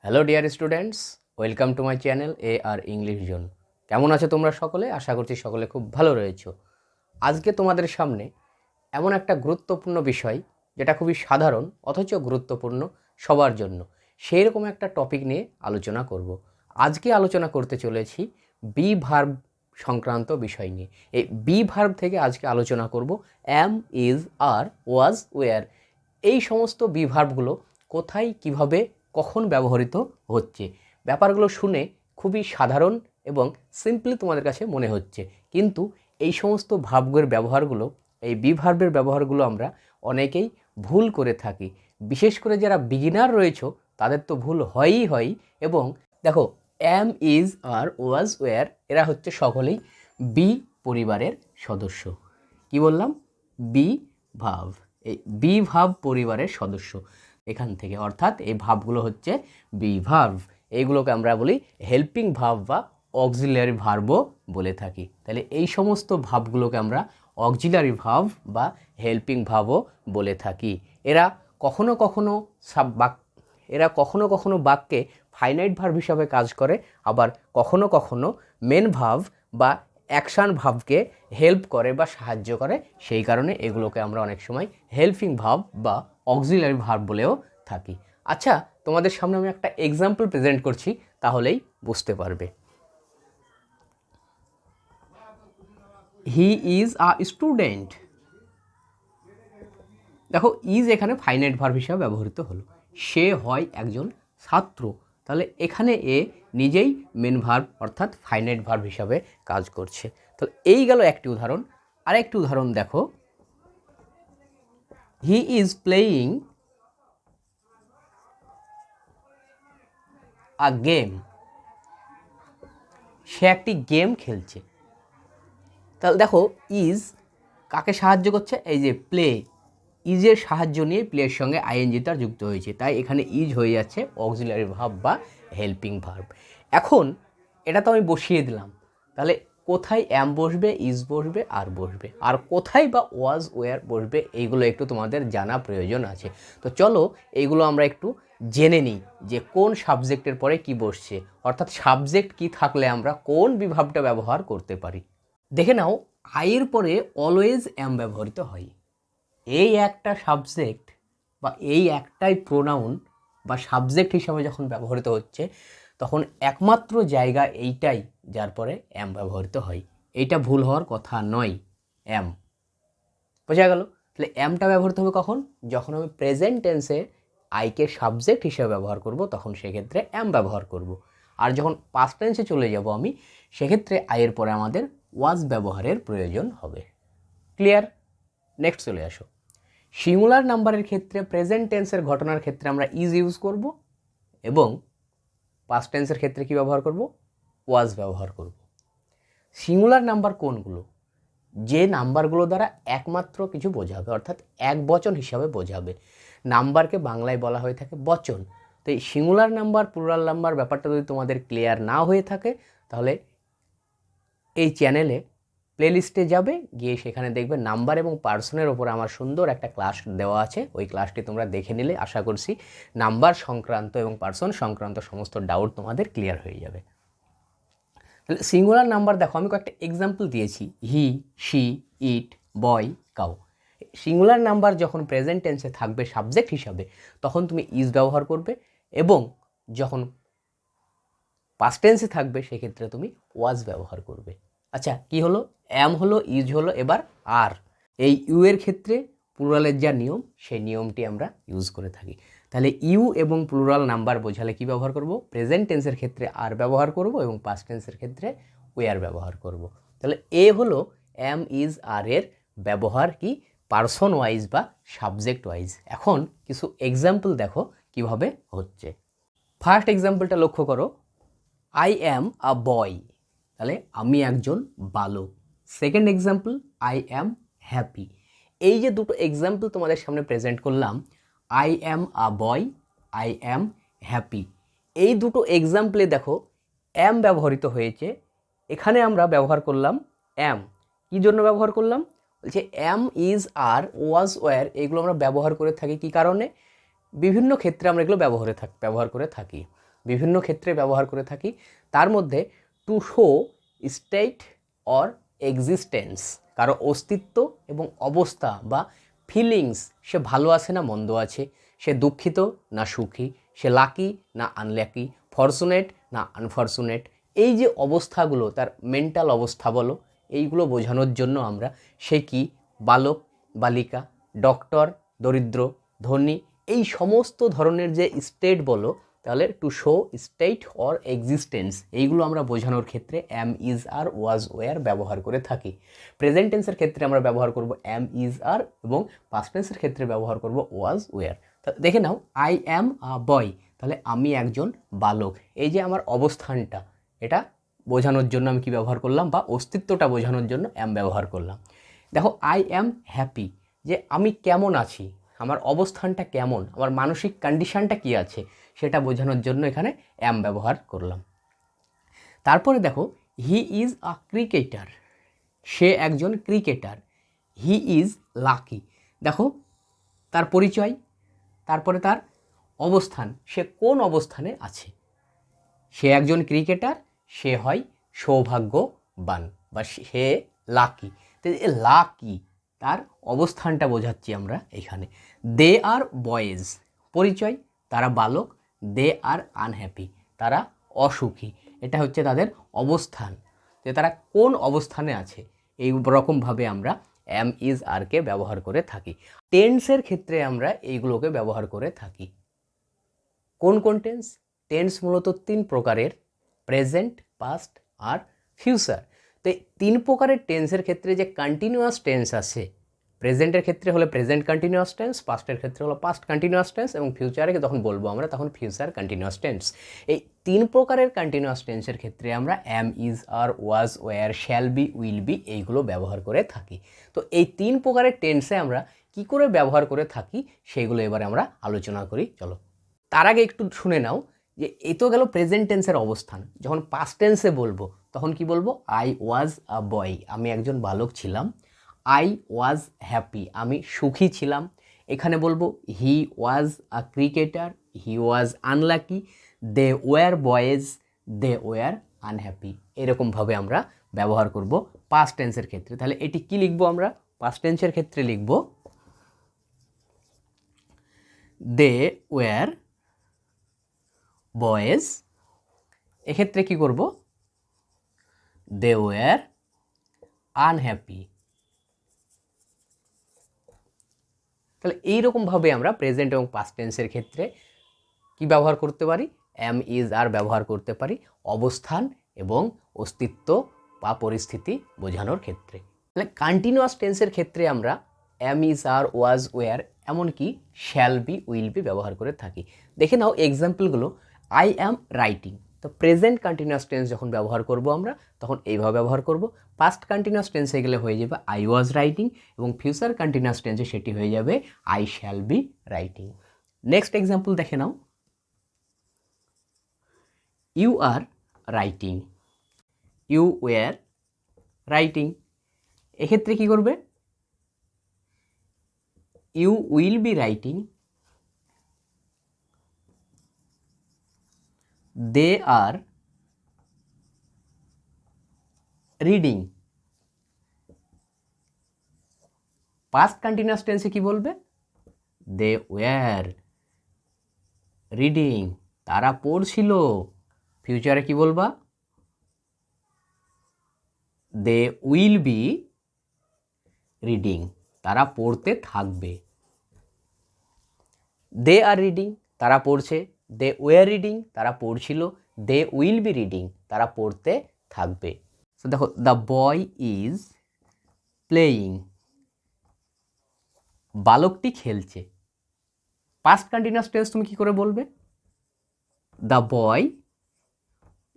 Hello dear students, welcome to my channel আর English Zone. কেমন আছো তোমরা সকলে? আশা করছি সকলে খুব ভালো রয়েছো। আজকে তোমাদের সামনে এমন একটা গুরুত্বপূর্ণ বিষয়, যেটা খুবই সাধারণ অথচ গুরুত্বপূর্ণ সবার জন্য, সেই রকম একটা টপিক নিয়ে আলোচনা করব। আজকে আলোচনা করতে চলেছি বি ভার্ব সংক্রান্ত বিষয় নিয়ে। এই বি ভার্ব থেকে আজকে আলোচনা করব অ্যাম, ইজ, আর, ওয়াজ, ওয়্যার। এই সমস্ত বি ভার্বগুলো কোথায়, কিভাবে, কখন ব্যবহৃত হচ্ছে। ব্যাপারগুলো শুনে খুবই সাধারণ এবং সিম্পলি তোমাদের কাছে মনে হচ্ছে, কিন্তু এই সমস্ত ভার্বের ব্যবহারগুলো, এই বি ভার্বের ব্যবহারগুলো আমরা অনেকেই ভুল করে থাকি। বিশেষ করে যারা বিগিনার রয়েছে তাদের তো ভুল হয়ই হয়। এবং দেখো, অ্যাম, ইজ, আর, ওয়াজ, ওয়্যার এরা হচ্ছে সকলেই বি পরিবারের সদস্য। কি বললাম? Be verb. এই বি ভার্ব পরিবারের সদস্য এখান থেকে, অর্থাৎ এই ভার্বগুলো হচ্ছে বি ভার্ব। এইগুলোকে আমরা বলি হেল্পিং ভার্ব বা অক্সিলারি ভার্বও বলে থাকি। তাহলে এই সমস্ত ভার্বগুলোকে আমরা অক্সিলারি ভার্ব বা হেল্পিং ভার্বও বলে থাকি। এরা কখনো কখনো কখনো কখনো বাক্যে ফাইনাইট ভার্ব হিসাবে কাজ করে, আবার কখনো কখনো মেন ভার্ব বা অ্যাকশান ভার্বকে হেল্প করে বা সাহায্য করে। সেই কারণে এগুলোকে আমরা অনেক সময় হেল্পিং ভার্ব বা অক্সিলারি ভার্ব বলেও থাকি। আচ্ছা, তোমাদের সামনে আমি একটা এক্সাম্পল প্রেজেন্ট করছি, তাহলেই বুঝতে পারবে। He is a student. দেখো, ইজ এখানে ফাইনাইট ভার্ব হিসাবে ব্যবহৃত হলো। সে হয় একজন ছাত্র, তাহলে এখানে এ নিজেই মেন ভার্ব অর্থাৎ ফাইনাইট ভার্ব হিসাবে কাজ করছে। তাহলে এই গেল একটি উদাহরণ। আরেকটি উদাহরণ দেখো, he is playing a game. সে একটি গেম খেলছে। তাহলে দেখো, ইজ কাকে সাহায্য করছে? এই যে প্লে, ইজের সাহায্য নিয়ে প্লের সঙ্গে আইএনজিটা যুক্ত হয়েছে, তাই এখানে ইজ হয়ে যাচ্ছে অক্সিলারি ভার্ব বা হেল্পিং ভার্ব। এখন এটা তো আমি বসিয়ে দিলাম, তাহলে কোথায় অ্যাম বসবে, ইজ বসবে, আর বসবে, আর কোথায় বা ওয়াজ, ওয়্যার বসবে, এইগুলো একটু তোমাদের জানা প্রয়োজন আছে। তো চলো এইগুলো আমরা একটু জেনে নিই যে কোন সাবজেক্টের পরে কি বসছে, অর্থাৎ সাবজেক্ট কি থাকলে আমরা কোন বিভাবটা ব্যবহার করতে পারি। দেখে নাও, আইয়ের পরে অলওয়েজ অ্যাম ব্যবহৃত হয়। এই একটা সাবজেক্ট বা এই একটাই প্রোনাউন বা সাবজেক্ট হিসাবে যখন ব্যবহৃত হচ্ছে, তখন একমাত্র জায়গা এইটাই যার পরে অ্যাম ব্যবহৃত হয়। এইটা ভুল হওয়ার কথা নয়। অ্যাম, বোঝা গেল? তাহলে অ্যামটা ব্যবহৃত হবে কখন? যখন আমি প্রেজেন্ট টেন্সে আইকে সাবজেক্ট হিসেবে ব্যবহার করব, তখন সেক্ষেত্রে অ্যাম ব্যবহার করব। আর যখন পাস্ট টেন্সে চলে যাব আমি, সেক্ষেত্রে আইয়ের পরে আমাদের ওয়াজ ব্যবহারের প্রয়োজন হবে। ক্লিয়ার? নেক্সট চলে আসো। সিঙ্গুলার নাম্বারের ক্ষেত্রে প্রেজেন্ট টেন্সের ঘটনার ক্ষেত্রে আমরা ইজ ইউজ করব, এবং পাস্ট টেন্সের ক্ষেত্রে কি ব্যবহার করব? ওয়াজ ব্যবহার করব। সিঙ্গুলার নাম্বার কোনগুলো? যে নাম্বারগুলো দ্বারা একমাত্র কিছু বোঝাবে, অর্থাৎ এক বচন হিসাবে বোঝাবে। নাম্বারকে বাংলায় বলা হয়ে থাকে বচন। তো এই সিঙ্গুলার নাম্বার, প্লুরাল নাম্বার ব্যাপারটা যদি তোমাদের ক্লিয়ার না হয়ে থাকে, তাহলে এই চ্যানেলে প্লেলিস্টে যাবে, গিয়ে সেখানে দেখবে নাম্বার এবং পার্সনের ওপর আমার সুন্দর একটা ক্লাস দেওয়া আছে। ওই ক্লাসটি তোমরা দেখে নিলে আশা করছি নাম্বার সংক্রান্ত এবং পার্সন সংক্রান্ত সমস্ত ডাউট তোমাদের ক্লিয়ার হয়ে যাবে। তাহলে সিঙ্গুলার নাম্বার দেখো, আমি কয়েকটা এক্সাম্পল দিয়েছি। He, she, it, boy, cow. Singular number যখন প্রেজেন্ট টেন্সে থাকবে সাবজেক্ট হিসাবে, তখন তুমি ইজ ব্যবহার করবে, এবং যখন পাস্ট টেন্সে থাকবে সেক্ষেত্রে তুমি ওয়াজ ব্যবহার করবে। আচ্ছা, কি হলো? অ্যাম হলো, ইজ হলো, এবার আর। এই ইউ এর ক্ষেত্রে প্লুরালের যা নিয়ম, সেই নিয়মটি আমরা ইউজ করে থাকি। তাহলে ইউ এবং প্লুরাল নাম্বার বোঝালে কি ব্যবহার করব? প্রেজেন্ট টেন্সের ক্ষেত্রে আর ব্যবহার করব, এবং পাস্ট টেন্সের ক্ষেত্রে ওয়ার ব্যবহার করব। তাহলে এ হলো অ্যাম, ইজ, আর এর ব্যবহার কি পার্সন ওয়াইজ বা সাবজেক্ট ওয়াইজ। এখন কিছু এক্সাম্পল দেখো কিভাবে হচ্ছে। ফার্স্ট এক্সাম্পলটা লক্ষ্য করো, আই অ্যাম আ বয়, তাহলে আমি একজন বালক। Second example, I am happy. এই যে দুটো এক্সাম্পল তোমাদের সামনে প্রেজেন্ট করলাম, I am a boy, I am happy, এই দুটো এক্সাম্পলে দেখো অ্যাম ব্যবহৃত হয়েছে। এখানে আমরা ব্যবহার করলাম অ্যাম। কী জন্য ব্যবহার করলাম? বলছে অ্যাম, ইজ, আর, ওয়াজ, ওয়্যার এগুলো আমরা ব্যবহার করে থাকি। কী কারণে? বিভিন্ন ক্ষেত্রে আমরা এগুলো ব্যবহার করে থাকি। বিভিন্ন ক্ষেত্রে ব্যবহার করে থাকি। তার মধ্যে to show state or existence, কারো অস্তিত্ব এবং অবস্থা বা ফিলিংস, সে ভালো আছে না মন্দ আছে, সে দুঃখিত না সুখী, সে লাকি না আনলাকি, ফরচুনেট না আনফরচুনেট, এই যে অবস্থাগুলো, তার মেন্টাল অবস্থা বলো, এইগুলো বোঝানোর জন্য আমরা সে কি বালক বালিকা, ডক্টর দরিদ্র ধনী, এই সমস্ত ধরনের যে স্টেট বলো, তাহলে to show state or existence, এইগুলো আমরা বোঝানোর ক্ষেত্রে অ্যাম ইজ আর ওয়াজ ওয়্যার ব্যবহার করে থাকি। প্রেজেন্ট টেন্সের ক্ষেত্রে আমরা ব্যবহার করব অ্যাম ইজ আর, এবং পাস্ট টেন্সের ক্ষেত্রে ব্যবহার করব ওয়াজ ওয়্যার। দেখে নাও, আই অ্যাম আ বয়, তাহলে আমি একজন বালক, এই যে আমার অবস্থানটা, এটা বোঝানোর জন্য আমি কি ব্যবহার করলাম, বা অস্তিত্বটা বোঝানোর জন্য অ্যাম ব্যবহার করলাম। দেখো, আই অ্যাম হ্যাপি, যে আমি কেমন আছি, আমার অবস্থানটা কেমন, আমার মানসিক কন্ডিশনটা কী আছে, সেটা বোঝানোর জন্য এখানে অ্যাম ব্যবহার করলাম। তারপরে দেখো, হি ইজ আ ক্রিকেটার, সে একজন ক্রিকেটার। হি ইজ লাকি, দেখো তার পরিচয়, তারপরে তার অবস্থান, সে কোন অবস্থানে আছে, সে একজন ক্রিকেটার, সে হয় সৌভাগ্যবান বা সে লাকি। তো এ লাকি, তার অবস্থানটা বোঝাচ্ছি আমরা এখানে। দে আর বয়েজ, পরিচয়, তারা বালক। দে আর আনহ্যাপি, তারা অসুখী, এটা হচ্ছে তাদের অবস্থান, যে তারা কোন অবস্থানে আছে। এই রকমভাবে আমরা অ্যাম ইজ আরকে ব্যবহার করে থাকি। টেন্সের ক্ষেত্রে আমরা এইগুলোকে ব্যবহার করে থাকি। কোন কোন টেন্স? টেন্স মূলত 3 প্রকারের, প্রেজেন্ট, পাস্ট আর ফিউচার। তো এই 3 প্রকারের টেন্সের ক্ষেত্রে যে কন্টিনিউয়াস টেন্স আছে, প্রেজেন্টের ক্ষেত্রে হলে প্রেজেন্ট কন্টিনিউয়াস টেন্স, পাস্টের ক্ষেত্রে হলো পাস্ট কন্টিনিউয়াস টেন্স, এবং ফিউচারে যখন বলবো আমরা তখন ফিউচার কন্টিনিউয়াস টেন্স। এই 3 প্রকারের কন্টিনিউয়াস টেন্সের ক্ষেত্রে আমরা am is are was were shall be will be এইগুলো ব্যবহার করে থাকি। তো এই 3 প্রকারের টেন্সে আমরা কি করে ব্যবহার করে থাকি সেইগুলো এবারে আমরা আলোচনা করি, চলো। তার আগে একটু শুনে নাও যে এ তো গেল প্রেজেন্ট টেন্সের অবস্থান। যখন পাস্ট টেন্সে বলবো তখন কি বলবো? আই ওয়াজ আ বয়, আমি একজন বালক ছিলাম। আই ওয়াজ হ্যাপি, আমি সুখী ছিলাম। এখানে বলবো he was a cricketer, he was unlucky, they were boys, they were unhappy. এরকমভাবে আমরা ব্যবহার করব পাস্ট টেন্সের ক্ষেত্রে। তাহলে এটি কি লিখবো আমরা? পাস্ট টেন্সের ক্ষেত্রে লিখব দে ওয়ার বয়েজ। এক্ষেত্রে কি করব? They were unhappy. তাহলে এইরকমভাবে আমরা প্রেজেন্ট এবং পাস্ট টেন্সের ক্ষেত্রে কি ব্যবহার করতে পারি? অ্যাম ইজ আর ব্যবহার করতে পারি অবস্থান এবং অস্তিত্ব বা পরিস্থিতি বোঝানোর ক্ষেত্রে। তাহলে কন্টিনিউয়াস টেন্সের ক্ষেত্রে আমরা am is are was were এমনকি শ্যাল বি উইল বি ব্যবহার করে থাকি। দেখে নাও এক্সাম্পলগুলো। আই অ্যাম রাইটিং, তো প্রেজেন্ট কন্টিনিউয়াস টেন্স যখন ব্যবহার করব আমরা তখন এইভাবে ব্যবহার করব। পাস্ট কন্টিনিউয়াস টেন্সে গেলে হয়ে যাবে আই ওয়াজ রাইটিং, এবং ফিউচার কন্টিনিউয়াস টেন্সে সেটি হয়ে যাবে I shall be writing. Next example দেখে নাও। You are writing, you were writing. এক্ষেত্রে কি করবে? You will be writing, they are reading. Past continuous টেন্সে কি বলবে? দে ওয়ার রিডিং, তারা পড়ছিল। ফিউচারে কি বলবা? দে উইল বি রিডিং, তারা পড়তে থাকবে। দে আর রিডিং, তারা পড়ছে। দে ওয়ার রিডিং, তারা পড়ছিল। দে উইল বি রিডিং, তারা পড়তে থাকবে। তো দেখো, দ্য বয় ইজ প্লেয়িং, বালকটি খেলছে। পাস্ট কন্টিনিউয়াস টেন্স তুমি কি করে বলবে? The boy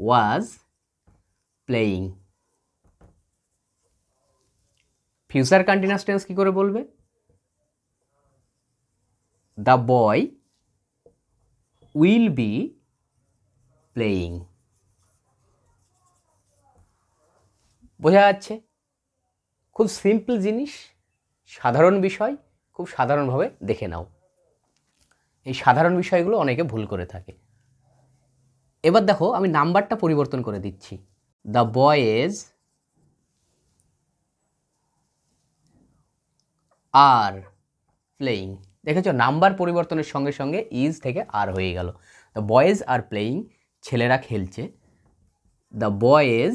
was playing. Future continuous tense কি করে বলবে? The boy will be playing. বোঝা যাচ্ছে? খুব সিম্পল জিনিস, সাধারণ বিষয়, খুব সাধারণভাবে দেখে নাও। এই সাধারণ বিষয়গুলো অনেকে ভুল করে থাকে। এবার দেখো আমি নাম্বারটা পরিবর্তন করে দিচ্ছি। The boys are playing. দেখেছো নাম্বার পরিবর্তনের সঙ্গে সঙ্গে ইজ থেকে আর হয়ে গেল। দ্য বয়েজ আর প্লেয়িং, ছেলেরা খেলছে। দ্য বয়েজ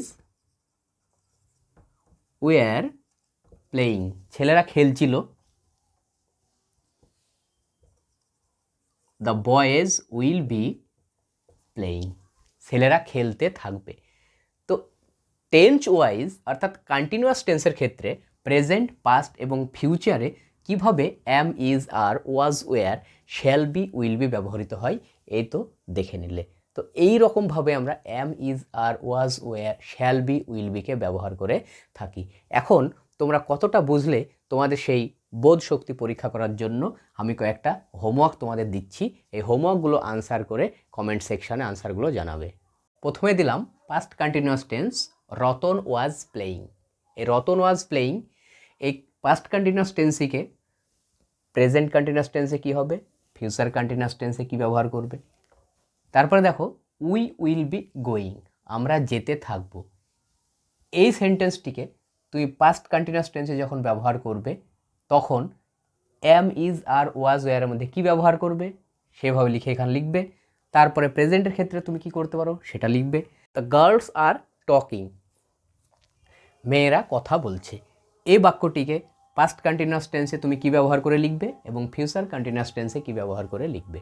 ওয়ার প্লেয়িং, ছেলেরা খেলছিল। The boys will be playing, ছেলেরা খেলতে থাকবে। তো টেন্স ওয়াইজ অর্থাৎ কন্টিনিউয়াস টেন্সের ক্ষেত্রে প্রেজেন্ট, পাস্ট এবং ফিউচারে কিভাবে am, is, are, was, were, shall be, will be ব্যবহৃত হয় এই তো দেখে নিলে। তো এই রকমভাবে আমরা am, is, are, was, were, shall be, will বিকে ব্যবহার করে থাকি। এখন তোমরা কতটা বুঝলে তোমাদের সেই বোধ শক্তি পরীক্ষা করার জন্য আমি কয়েকটা হোমওয়ার্ক তোমাদের দিচ্ছি। এই হোমওয়ার্কগুলো আনসার করে কমেন্ট সেকশানে আনসারগুলো জানাবে। প্রথমে দিলাম past continuous tense, Ratan was playing. এই রতন ওয়াজ প্লেয়িং, এই পাস্ট কন্টিনিউয়াস টেন্সিকে প্রেজেন্ট কন্টিনিউয়াস টেন্সে কী হবে, ফিউচার কন্টিনিউয়াস টেন্সে কী ব্যবহার করবে। তারপরে দেখো উই উইল বি গোয়িং, আমরা যেতে থাকব। এই সেন্টেন্সটিকে তুমি পাস্ট কন্টিনিউয়াস টেন্সে যখন ব্যবহার করবে তখন অ্যাম, ইজ, আর, ওয়াজ, ওয়্যারের মধ্যে কী ব্যবহার করবে সেভাবে লিখে এখানে লিখবে। তারপরে প্রেজেন্টের ক্ষেত্রে তুমি কি করতে পারো সেটা লিখবে। দ্য গার্লস আর টকিং, মেয়েরা কথা বলছে। এই বাক্যটিকে পাস্ট কন্টিনিউয়াস টেন্সে তুমি কি ব্যবহার করে লিখবে এবং ফিউচার কন্টিনিউয়াস টেন্সে কি ব্যবহার করে লিখবে।